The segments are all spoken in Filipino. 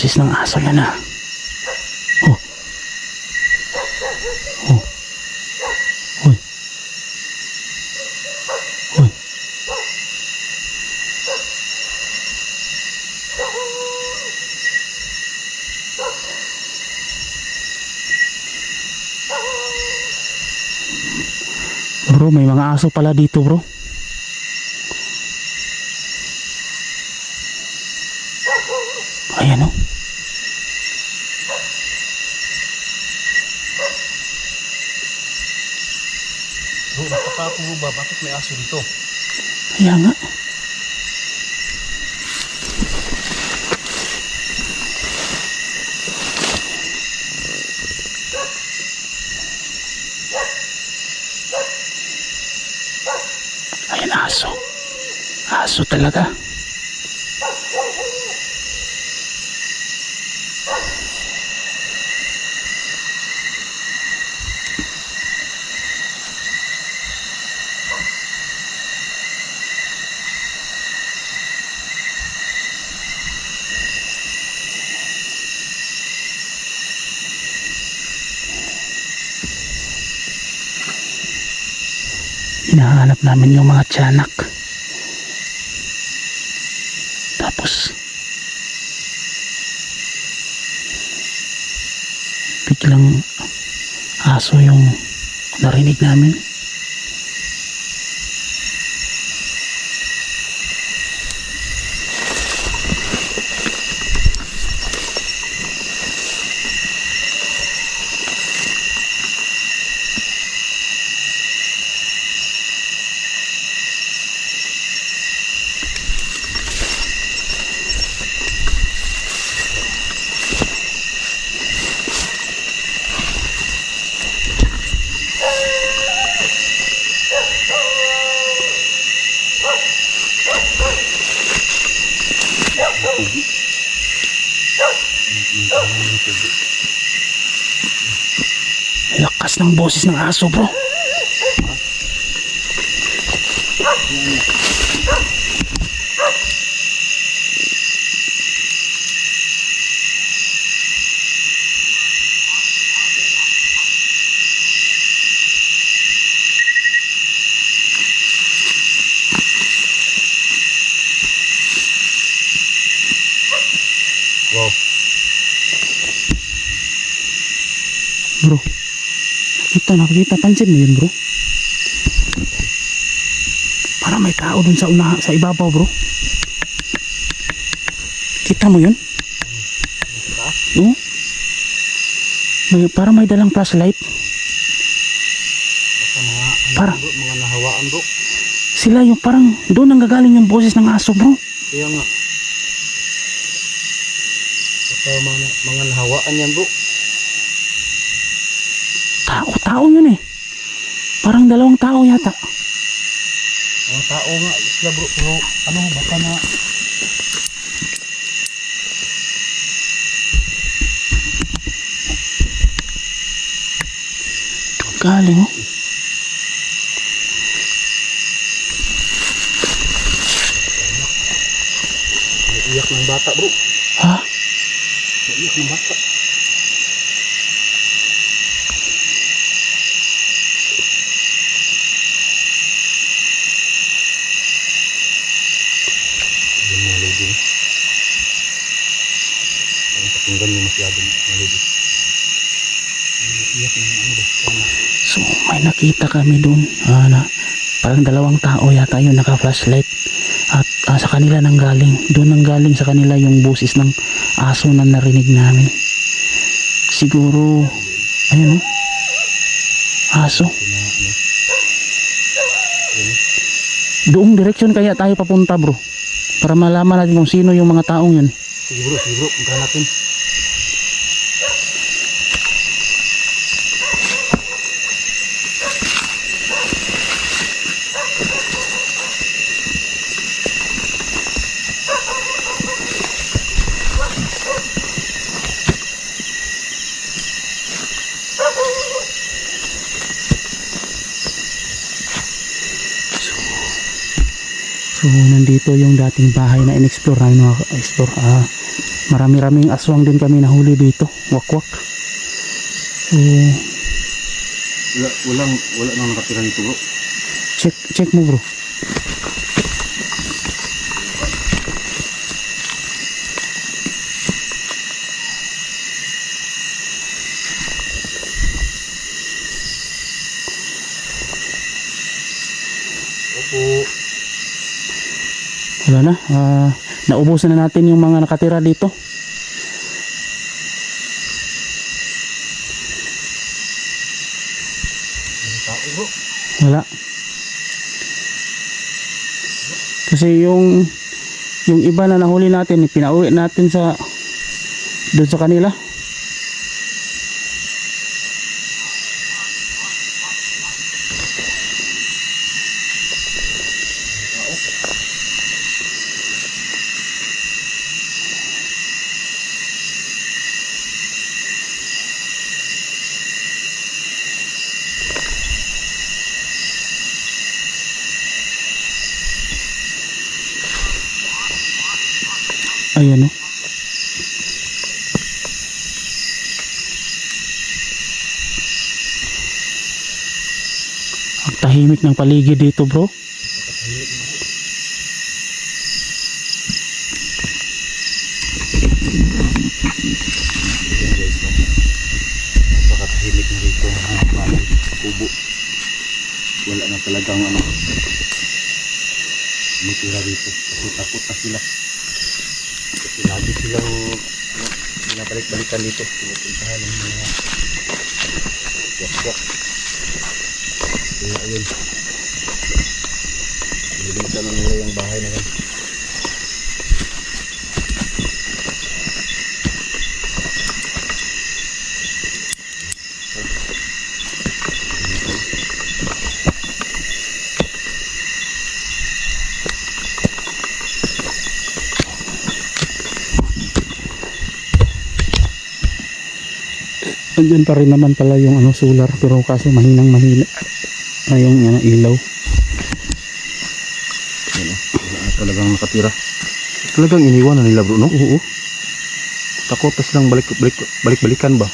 boses ng aso yan ah. Oh. Oh. Uy. Uy. Bro, may mga aso pala dito bro. Ayan oh. Bro, nakapako mo ba? Bakit may aso dito? Kaya nga. Ayan, aso. Aso talaga. Hinahanap namin yung mga tiyanak. Tapos biglang aso yung narinig namin. Lakas ng boses ng aso bro. Wow. Bro, nakita, pansin mo yun bro? Para may tao dun sa sa ibabaw bro. Kita mo yun? Oo. Para may dalang flashlight. Baka Para mga nahawaan bro. sila yung parang doon ang gagaling yung boses ng aso bro. Kaya nga. Baka mga nahawaan yan bro. Tao yun eh. Parang dalawang tao yata. Mga tao nga sila bro. Pero ano baka na Galing oh. naiiyak ng bata bro. Ha? Naiiyak ng bata. Yan mga lady. Ang pakinggan niyo masyado mga lady. Naiiyak ng ano ba? Sana. So may nakita kami doon na parang dalawang tao yata yun naka-flashlight at sa kanila nang galing. Doon nang galing sa kanila yung boses ng aso na narinig namin. Siguro ayun oh. Aso. Doong direksyon kaya tayo papunta bro. Para malaman natin kung sino yung mga taong yun. Sige bro, punta natin. So nandito yung dating bahay na in-explore namin Marami-raming aswang din kami nahuli dito. Wakwak. So, Wala nang nakatira nito bro. check mo bro. Opo. Wala na. Naubusan na natin yung mga nakatira dito. May tao bro. Wala. Kasi yung iba na nahuli natin, pinauwi natin doon sa kanila. Ayan o. Ang tahimik ng paligid dito bro. Napakatahimik na rito ang bahay, kubo. Wala na talagang matira rito kasi takot na sila. Kasi lagi silang binabalik-balikan dito, pinupuntahan ng mga wakwak. Kaya ayun, nililisan na nila yung bahay na yan. Andyan pa rin naman pala yung solar, pero kaso mahinang mahina yung ilaw. Wala na talagang nakatira. Talagang iniwan na nila bro, no? Oo. Takot na silang balik-balikan ba?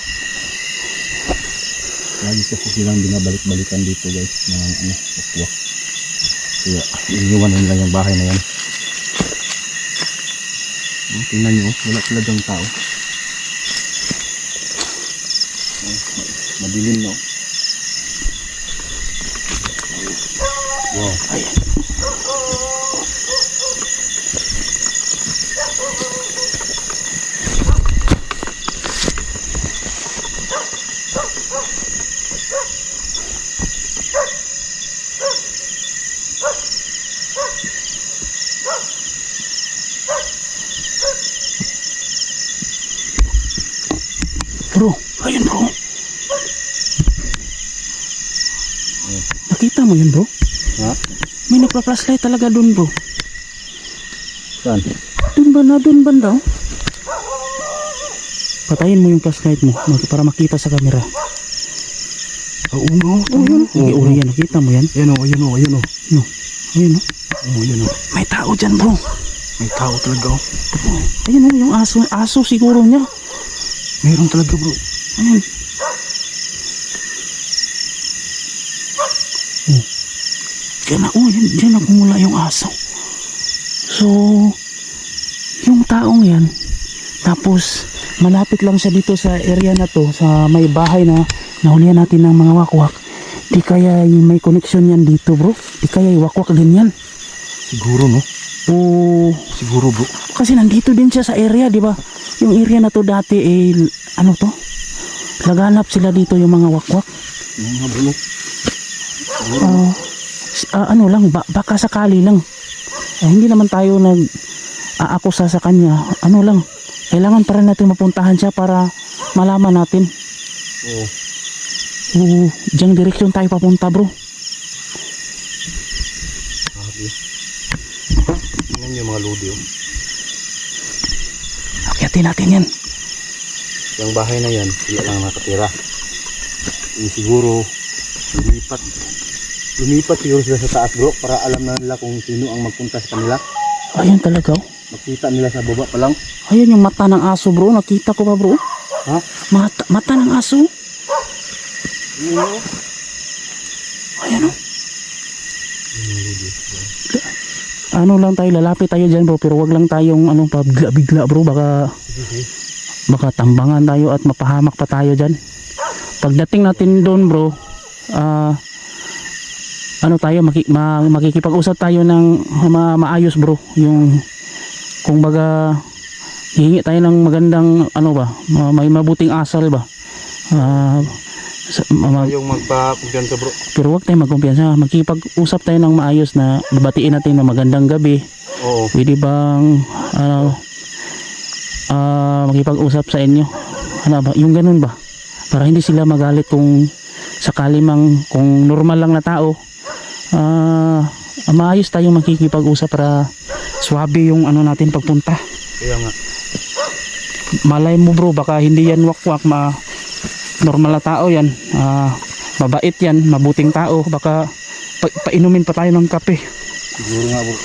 Lagi kasi silang binabalik-balikan dito guys, mga wakwak. Kaya iniwan na nila yung bahay na yan. Tingnan nyo, wala talagang tao. Madilim no? Wow. Ayan. Bro, ayun bro. Nakita mo yun bro? Ha? May nagpa-flashlight talaga dun bro. Saan? Dun banda oh. Patayin mo yung flashlight mo para makita sa camera. Oo no? Oo yan, nakita mo yan? Ayan o, ayan o, ayan o. No. Ayun oh. Oo, ayan o. May tao dyan bro. May tao talaga o. Ayun oh, yung aso siguro niya. Meron talaga bro. Ayan. Oh. Diyan na kumula yung aso. So, yung taong yan, tapos malapit lang siya dito sa area na to, sa may bahay na nahulihan natin ng mga wakwak. Di kaya may connection yan dito bro? Di kaya wakwak din yan? Siguro no? O, Siguro bro. kasi nandito din siya sa area, di ba? Yung area na to dati, ano to? Laganap sila dito yung mga wakwak. Yung mga bro. Ano lang, baka sakali lang. Hindi naman tayo nag-aakusa sa kanya. Ano lang, kailangan pa rin natin mapuntahan siya para malaman natin. Oo. Diyang direksyon tayo papunta bro. Sabi. Tingnan nyo mga lodi oh. Akyatin natin yan. Yung bahay na yan, sila lang nakatira. Siguro, lumipat siguro sila sa taas bro para alam na nila kung sino ang magpunta sa kanila. Ayun talaga oh. Makita nila sa baba pa lang. Ayun yung mata ng aso bro, nakita ko pa bro. Ha? Mata ng aso. Yun o. Ayan o. Ano lang tayo, lalapit tayo dyan bro, pero wag lang tayong ano, bigla bro, baka tambangan tayo at mapahamak pa tayo dyan. Pagdating natin doon bro, ano tayo, makikipag-usap tayo ng maayos bro, yung kung baga hihingi tayo ng magandang ano ba, may mabuting asal ba, Yung magpa-kumpiyansa bro. pero wag tayo magkumpiyansa, makikipag-usap tayo ng maayos na babatiin natin ng magandang gabi. Oo. Pwede bang makipag-usap sa inyo, ano ba, yung ganun ba, para hindi sila magalit kung sakali mang, kung normal lang na tao, maayos tayong makikipag-usap para swabe yung ano natin pagpunta. Kaya nga. Malay mo bro, baka hindi yan wakwak, normal na tao yan, mabait yan, mabuting tao, baka painumin pa tayo ng kape. Siguro nga bro.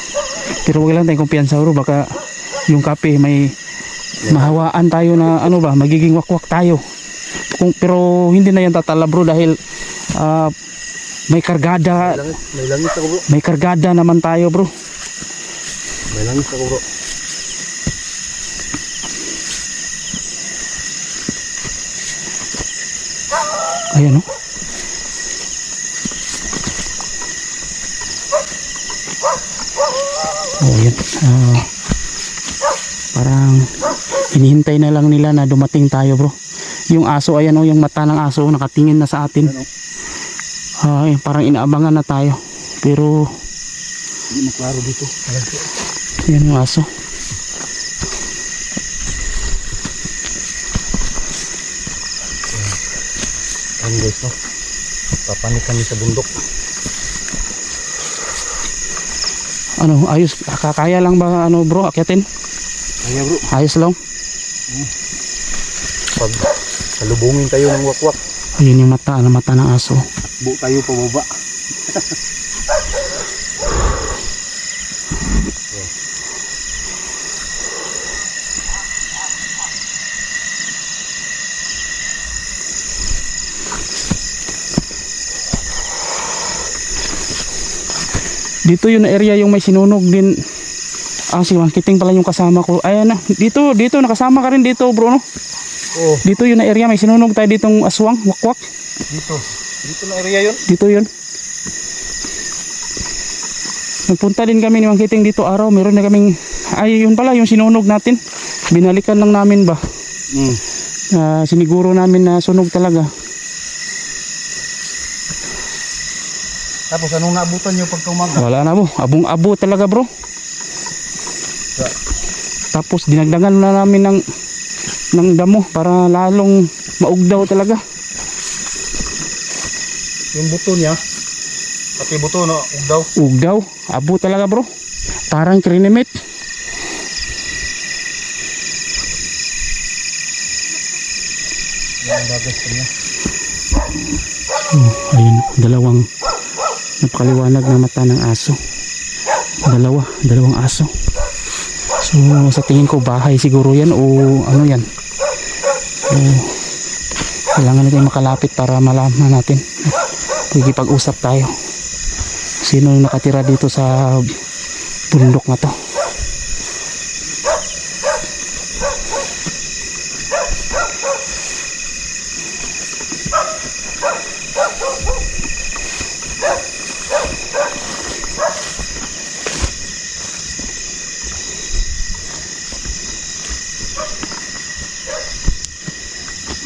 Pero wag lang tayong kumpiyansa bro, baka yung kape may mahawaan tayo na ano ba, magiging wakwak tayo. Pero hindi na yan tatala bro, dahil may kargada, May langis ako bro. may kargada naman tayo bro. May langis ako bro. Ayan o. Oh, yan. Parang hinihintay na lang nila na dumating tayo bro. Yung aso, ayan o, yung mata ng aso nakatingin na sa atin. Ay, parang inaabangan na tayo. Pero Hindi maklaro dito. yan yung aso. Ayan guys no. Papanik kami sa bundok. Ano, ayos, kakaya lang ba ano bro, akyatin? Kaya bro. Ayos lang. Pag salubungin tayo ng wakwak, Ayun yung mata ng aso. takbo tayo pababa. Dito yung area yung may sinunog din. Si Wangkiting pala yung kasama ko. Ayan na, dito nakasama ka rin dito bro no? Oo. Dito yung na area may sinunog tayo ditong aswang, wakwak. Dito. Dito na area yun. Dito yun. Nagpunta din kami ni Wangkiting dito araw, meron na kaming, ay yun pala yung sinunog natin. Binalikan lang namin ba. Siniguro namin na sunog talaga. Tapos anong naabutan nyo pagka umaga? Wala na bro, abong-abo talaga bro. Tapos dinagdagan na namin ng damo para lalong maugdaw talaga. Yung buto niya, pati buto no, ugdaw. Ugdaw, abo talaga bro. Parang krinimit. Yung bagas niya. Ayun, dalawang napakaliwanag na mata ng aso. Dalawang aso. So sa tingin ko bahay siguro yan o ano yan. Kailangan natin makalapit para malaman natin. Pag-usap tayo. Sino yung nakatira dito sa bundok na to?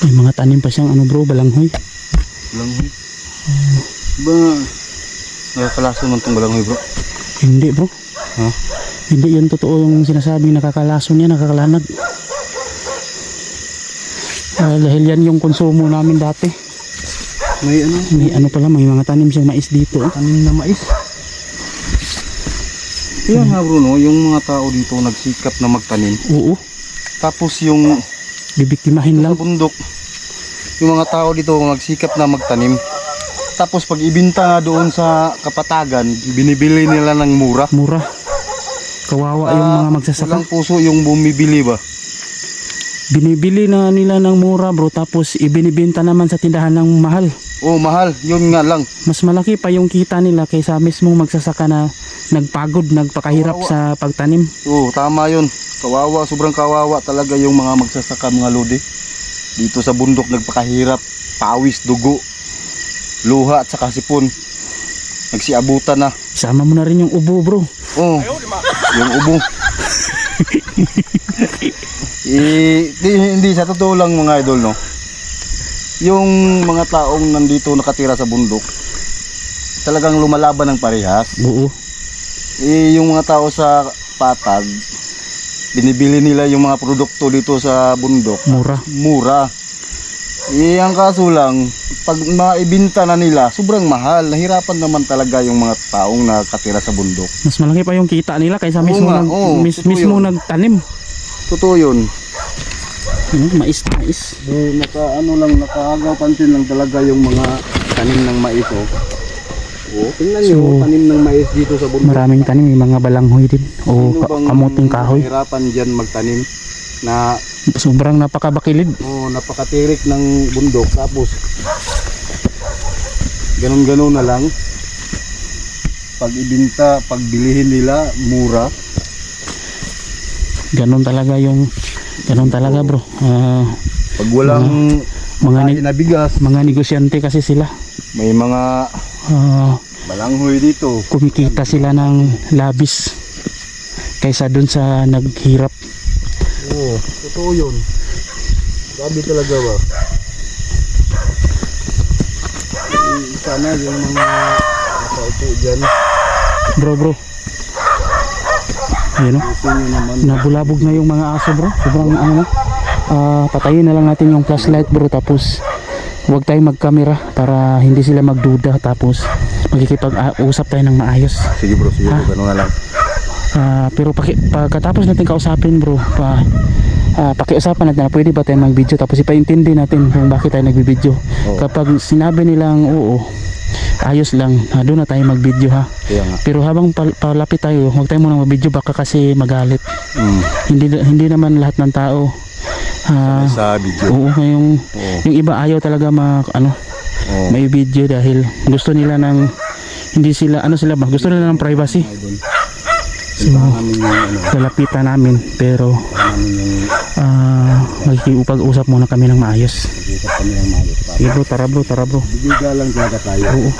May mga tanim pa siyang ano bro, balanghoy. Balanghoy? Ba, nakakalaso man itong balanghoy bro? Hindi bro. Ha? Hindi yun totoo yung sinasabing nakakalaso niya, nakakalanag. Dahil yan yung konsumo namin dati. May ano pala, may mga tanim siyang mais dito. Tanim na mais. Kaya nga bro no, yung mga tao dito nagsikap na magtanim. Oo, Tapos yung bibiktimahin lang. sa bundok, yung mga tao dito nagsikap na magtanim. Tapos pag ibinta nga doon sa kapatagan, binibili nila ng mura. Mura. Kawawa yung mga magsasaka. Walang puso yung bumibili ba? Binibili na nila ng mura bro, tapos ibinibenta naman sa tindahan ng mahal. Oh, mahal. Yun nga lang. Mas malaki pa yung kita nila kaysa mismong magsasaka na nagpagod, nagpakahirap Kawawa. sa pagtanim. Oh, tama yun. Kawawa, sobrang kawawa talaga yung mga magsasaka, mga lodi. Dito sa bundok nagpakahirap, pawis, dugo, luha at saka sipon. Nagsiabutan na. Isama mo na rin yung ubo bro. Oh, yung ubo. Hindi sa totoo lang mga idol, no. Yung mga taong nandito nakatira sa bundok, talagang lumalaban ng parehas. Oo. Yung mga tao sa patag, binibili nila yung mga produkto dito sa bundok, Mura. mura. Ang kaso lang, pag maibinta na nila, sobrang mahal. Nahirapan naman talaga yung mga taong nakatira sa bundok. Mas malaki pa yung kita nila kaysa Oo mismo, nga, oo, totoo mismo yun. nagtanim. Totoo yun. Mais. Nakagaw pansin lang talaga yung mga tanim ng mais, oh. Oh, tingnan So, nyo, tanim ng mais dito sa bundok. Maraming tanim, yung mga balanghoy din. O Sino bang kamuting kahoy. nahirapan dyan magtanim na Sobrang napakabakilid. napakatirik ng bundok, tapos ganun-ganun na lang pag ibinta, pag bilihin nila mura. Ganon talaga bro. Pag walang Mga kain na bigas, mga negosyante kasi sila. may mga balanghoy dito. Kumikita sila ng labis kaysa dun sa naghirap. Oo, totoo yun. Grabe talaga ba? Sana yung mga nakaupo dyan, Bro. Ayun o. gusto nyo naman. Nabulabog na yung mga aso bro. Sobrang ano na. Patayin na lang natin yung flashlight bro, tapos huwag tayong magkamera para hindi sila magduda, tapos magkikipag-usap tayo ng maayos. Sige bro, ganun na lang. Pero pagkatapos natin kausapin bro, pakiusapan natin na pwede ba tayo mag-video, tapos ipaintindi natin kung bakit tayo nagbibideo. Oo. Kapag sinabi nilang oo, ayos lang, doon na tayo mag-video ha. Kaya nga. Pero habang palapit tayo, huwag tayo muna mag-video, baka kasi magalit. Hindi naman lahat ng tao Sa video. oo, yung iba ayaw talaga Oo. may video dahil gusto nila ng hindi sila gusto nila ng privacy. So lalapitan namin, pero magkikipag-usap muna kami ng maayos. Sige bro, tara bro. Bibiga lang talaga tayo. Oo.